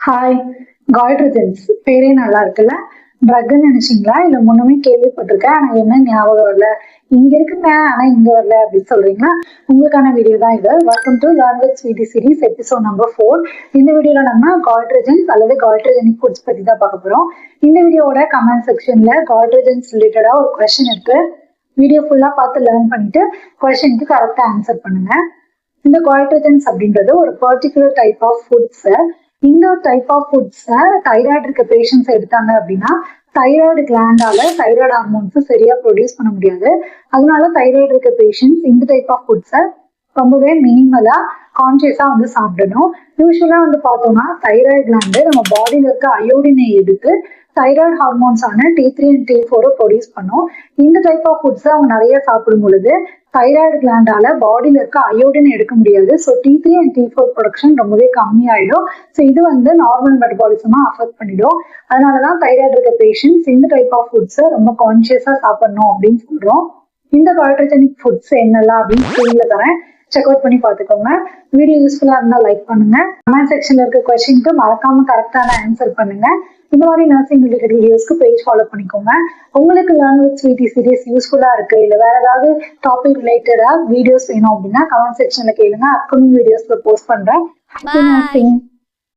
Hi. காய்ட்ரஜன்ஸ் பேரே நல்லா இருக்குல்ல. ட்ரக்னு நினைச்சீங்களா? இல்ல முன்னமே கேள்விப்பட்டிருக்கேன் ஆனா என்ன ஞாபகம் வரல, இங்க இருக்குங்க ஆனா இங்க வரல அப்படின்னு சொல்றீங்களா? உங்களுக்கான வீடியோ தான் இது. Welcome to learn with Sweety series episode number 4. இந்த வீடியோல நம்ம காய்ட்ரஜன்ஸ் அல்லது காய்ட்ரஜனிக் ஃபுட்ஸ் பத்தி தான் பார்க்க போறோம். இந்த வீடியோவோட கமெண்ட் செக்ஷன்ல காய்ட்ரஜன்ஸ் ரிலேட்டடா ஒரு கொஸ்டின் இருக்கு. வீடியோ ஃபுல்லா பார்த்து லேர்ன் பண்ணிட்டு கொஸ்டினுக்கு கரெக்டா ஆன்சர் பண்ணுங்க. இந்த காய்ட்ரஜன்ஸ் அப்படின்றது ஒரு பர்டிகுலர் டைப் ஆஃப் ஃபுட்ஸ். இந்த டைப் ஆஃப் ஃபுட்ஸை தைராய்டு இருக்க பேஷண்ட்ஸ் எடுத்தாங்க அப்படின்னா தைராய்டு கிளாண்டால தைராய்டு ஹார்மோன்ஸ் சரியா ப்ரொடியூஸ் பண்ண முடியாது. அதனால தைராய்டு இருக்க பேஷண்ட்ஸ் இந்த டைப் ஆஃப் ஃபுட்ஸை ரொம்பவே மினிமலா கான்சியஸா சாப்பிடணும். யூஸ்வலா பார்த்தோம்னா தைராய்டு கிளாண்டு நம்ம பாடியில இருக்க அயோடினை எடுத்து thyroid ஹார்மோன்ஸான T3 and T4 produce பண்ணும். இந்த டைப் ஆஃப் ஃபுட்ஸ் அவங்க நிறைய சாப்பிடும் பொழுது தைராய்டு கிளாண்டால பாடியில இருக்க அயோடின் எடுக்க முடியாது. So T3 and T4 production ரொம்பவே கம்மியாயிடும். ஸோ இது நார்மல் மெட்டபாலிசமா அஃபெக்ட் பண்ணிடும். அதனாலதான் தைராய்டு இருக்க பேஷண்ட்ஸ் இந்த டைப் ஆஃப் ஃபுட்ஸை ரொம்ப கான்சியஸா சாப்பிடணும் அப்படின்னு சொல்றோம். இந்த காய்ட்ரஜனிக் ஃபுட்ஸ் என்னெல்லாம் அப்படின்னு ஸ்கிரீன்ல தரேன், செக் அவுட் பண்ணி பார்த்துக்கோங்க. வீடியோ யூஸ்ஃபுல்லா இருந்தா லைக் பண்ணுங்க. கமெண்ட் செக்ஷன்ல இருக்க கொஸ்டினுக்கு மறக்காம கரெக்டான ஆன்சர் பண்ணுங்க. இந்த மாதிரி நர்சிங் ரிலேட்டட் வீடியோஸ்க்கு பேஜ் ஃபாலோ பண்ணிக்கோங்க. உங்களுக்கு லேர்ன் வித் ஸ்வீட்டி சீரிஸ் யூஸ்ஃபுல்லா இருக்கு இல்ல வேற ஏதாவது டாபிக் ரிலேட்டடா வீடியோஸ் வேணும் அப்படின்னா கமெண்ட் செக்ஷன்ல கேளுங்க. அப்கமிங் வீடியோஸ்ல போஸ்ட் பண்றேன்.